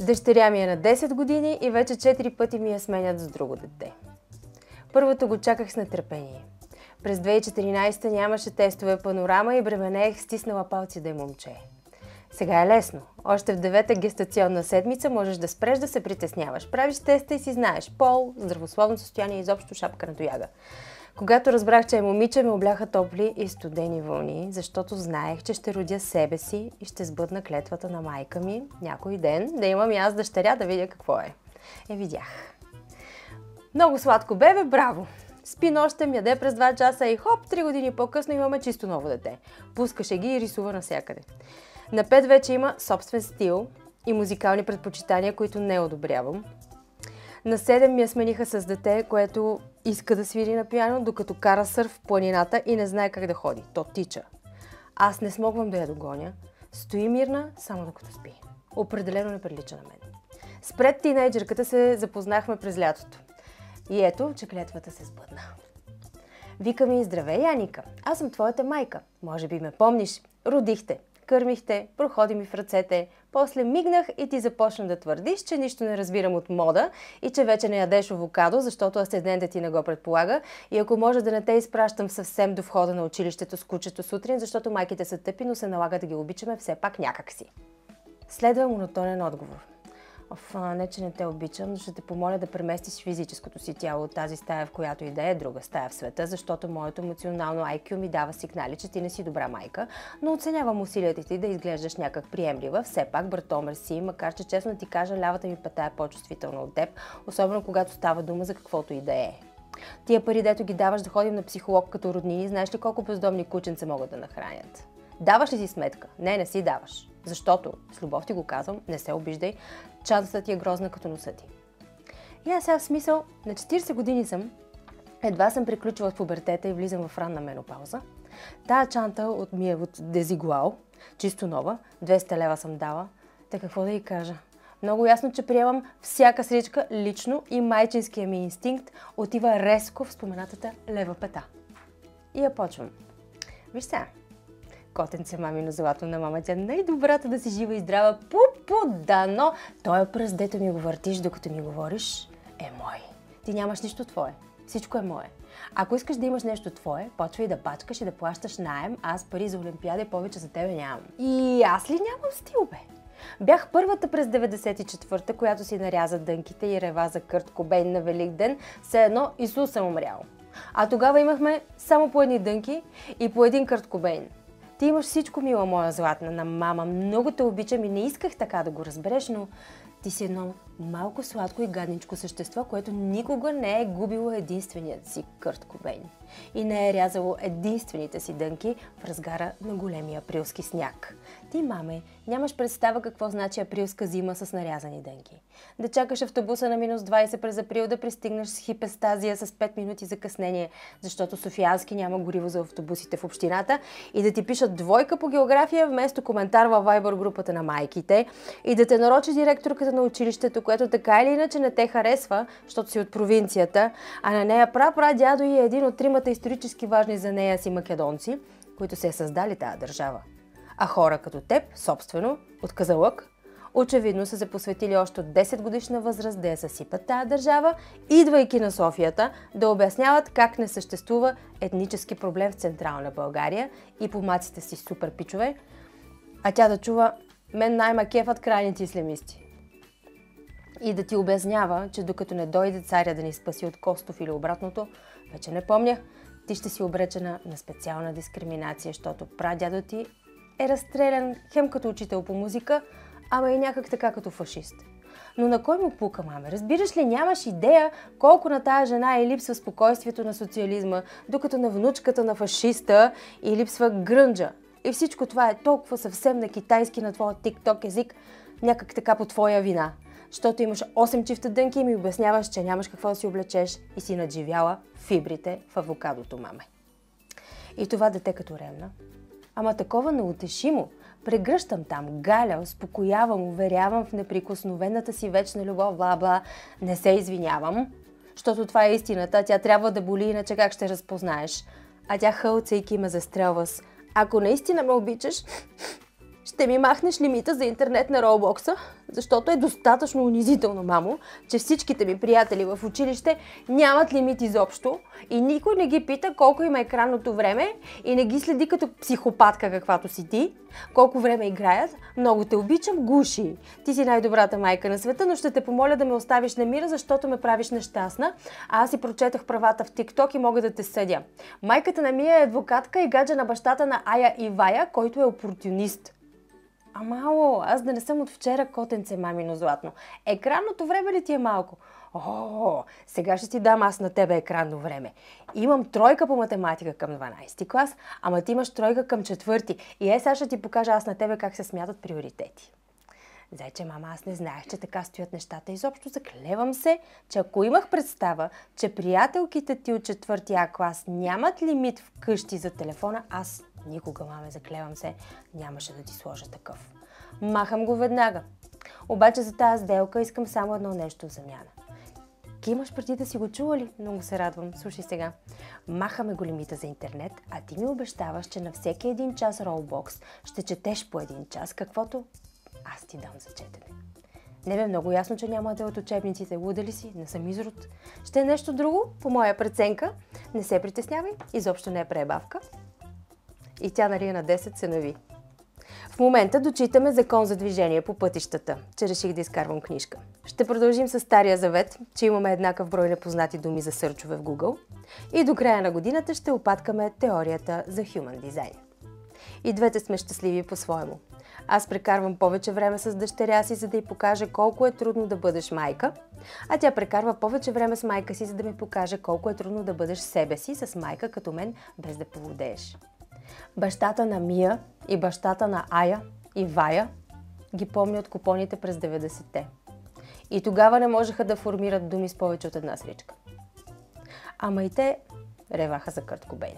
Дъщеря ми е на 10 години и вече 4 пъти ми я сменят с друго дете. Първото го чаках с нетърпение. През 2014 нямаше тестове панорама и бременеех стиснала палци да е момче. Сега е лесно. Още в 9-та гестационна седмица можеш да спреш да се притесняваш. Правиш теста и си знаеш пол, здравословно състояние и изобщо шапка на тояга. Когато разбрах, че е момиче, ме обляха топли и студени вълни, защото знаех, че ще родя себе си и ще сбъдна клетвата на майка ми някой ден да имам и аз дъщеря да видя какво е. Видях. Много сладко бебе, браво! Спи нощем, яде през 2 часа и хоп, 3 години по-късно имаме чисто ново дете. Пускаше ги и рисува навсякъде. На 5 вече има собствен стил и музикални предпочитания, които не одобрявам. На 7 ми я смениха с дете, което иска да свири на пиано, докато кара сърф в планината и не знае как да ходи. То тича. Аз не смогвам да я догоня. Стои мирна, само докато спи. Определено не прилича на мен. С пред тинейджърката се запознахме през лятото. И ето, че клетвата се сбъдна. Вика ми: здравей, Яника, аз съм твоята майка. Може би ме помниш. Родихте, кърмихте, проходи ми в ръцете. После мигнах и ти започна да твърдиш, че нищо не разбирам от мода и че вече не ядеш авокадо, защото асцендентът ти не го предполага. И ако може да не те изпращам съвсем до входа на училището с кучето сутрин, защото майките са тъпи, но се налага да ги обичаме все пак някакси. Следва монотонен отговор. Не, че не те обичам, но ще те помоля да преместиш физическото си тяло от тази стая, в която и да е друга стая в света, защото моето емоционално IQ ми дава сигнали, че ти не си добра майка, но оценявам усилията ти да изглеждаш някак приемлива. Все пак, братомер си, макар че честно да ти кажа, лявата ми пета е по-чувствителна от теб, особено когато става дума за каквото и да е. Тия пари, дето ги даваш да ходим на психолог като роднини, знаеш ли колко бездомни кученца могат да нахранят? Даваш ли си сметка? Не си даваш. Защото, с любов ти го казвам, не се обиждай, чантата ти е грозна като носа ти. И аз сега в смисъл, на 40 години съм, едва съм приключила в пубертета и влизам в ранна менопауза. Тая чанта ми е от Дезигуал, чисто нова, 200 лева съм дала. Та какво да й кажа? Много ясно, че приемам всяка сричка лично и майчинския ми инстинкт отива резко в споменатата лева пета. И я почвам. Виж сега. Котенце мамино злато на мама, тя най-добрата да си жива и здрава. Дано! Той пръст, дето ми го въртиш, докато ми говориш, е мой. Ти нямаш нищо твое. Всичко е мое. Ако искаш да имаш нещо твое, почвай да бачкаш и да плащаш наем, аз пари за олимпиада и повече за тебе нямам. И аз ли нямам стил, бе? Бях първата през 94-та, която си наряза дънките и рева за Кърт Кобейн на Великден, все едно Исус е умрял. А тогава имахме само по едни дънки и по един Кърт Кобейн. Ти имаш всичко, мила моя златна на мама. Много те обичам и не исках така да го разбереш, но ти си едно малко сладко и гадничко същество, което никога не е губило единственият си Кърт Кобейн. И не е рязало единствените си дънки в разгара на големия априлски сняг. Ти, маме, нямаш представа какво значи априлска зима с нарязани дънки. Да чакаш автобуса на минус 20 през април, да пристигнеш с хипестазия с 5 минути закъснение, защото Софиянски няма гориво за автобусите в общината, и да ти пишат двойка по география вместо коментар във Viber групата на майките, и да те нарочи директорката на училището, което така или иначе не те харесва, защото си от провинцията, а на нея дядо и е един от 3-мата исторически важни за нея си македонци, които се е създали тази държава. А хора като теб, собствено, от Казанлък, очевидно са се посветили още от 10 годишна възраст да я съсипат тази държава, идвайки на Софията да обясняват как не съществува етнически проблем в Централна България и помаците си супер пичове, а тя да чува: мен най-ма кефат крайните ислямисти. И да ти обяснява, че докато не дойде царя да ни спаси от Костов или обратното, вече не помня, ти ще си обречена на специална дискриминация, защото прадядо ти е разстрелян хем като учител по музика, ама и някак така като фашист. Но на кой му пука, маме? Разбираш ли, нямаш идея колко на тая жена и липсва спокойствието на социализма, докато на внучката на фашиста и липсва грънджа. И всичко това е толкова съвсем на китайски на твоя тикток език, някак така по твоя вина. Защото имаш 8 чифта дънки и ми обясняваш, че нямаш какво да си облечеш и си надживяла фибрите в авокадото, маме. И това дете като ремна. Ама такова неутешимо. Прегръщам там, галя, успокоявам, уверявам в неприкосновената си вечна любов, бла-бла. Не се извинявам, защото това е истината. Тя трябва да боли, иначе как ще разпознаеш? А тя хълцайки ме застрелва с: ако наистина ме обичаш, Ще ми махнеш лимита за интернет на Роблокса, защото е достатъчно унизително, мамо, че всичките ми приятели в училище нямат лимит изобщо и никой не ги пита колко има екранното време и не ги следи като психопатка, каквато си ти, колко време играят. Много те обичам, гуши. Ти си най-добрата майка на света, но ще те помоля да ме оставиш на мира, защото ме правиш нещастна. А аз си прочетах правата в TikTok и мога да те съдя. Майката на Мия е адвокатка и гаджа на бащата на Ая и Вая, който е опортюнист. Амало, аз да не съм от вчера котенце, мамино златно. Екранното време ли ти е малко? О, сега ще ти дам аз на тебе екранно време. Имам тройка по математика към 12 клас, ама ти имаш тройка към 4. И сега ще ти покажа аз на тебе как се смятат приоритети. Зайче, мама, аз не знаех, че така стоят нещата. Изобщо заклевам се, че ако имах представа, че приятелките ти от 4 клас нямат лимит вкъщи за телефона, аз никога, маме, заклевам се, нямаше да ти сложа такъв. Махам го веднага. Обаче за тази сделка искам само едно нещо в замяна. Имаш преди да си го чула ли? Много се радвам. Слушай сега. Махаме го лимита за интернет, а ти ми обещаваш, че на всеки 1 час Roblox ще четеш по 1 час, каквото аз ти дам за четене. Не бе, много ясно, че няма да е от учебниците. Луда ли си? Не съм изрод. Ще е нещо друго, по моя преценка. Не се притеснявай, изобщо не е пребавка. И тя, нали, на 10 се нави. В момента дочитаме Закон за движение по пътищата, че реших да изкарвам книжка. Ще продължим с Стария завет, че имаме еднакъв брой непознати думи за сърчове в Google. И до края на годината ще опаткаме теорията за Human Design. И двете сме щастливи по-своему. Аз прекарвам повече време с дъщеря си, за да й покажа колко е трудно да бъдеш майка, а тя прекарва повече време с майка си, за да ми покаже колко е трудно да бъдеш себе си с майка като мен, без да поводееш. Бащата на Мия и бащата на Ая и Вая ги помня от купоните през 90-те. И тогава не можеха да формират думи с повече от една сричка. Ама и те реваха за Кърт Кобейн.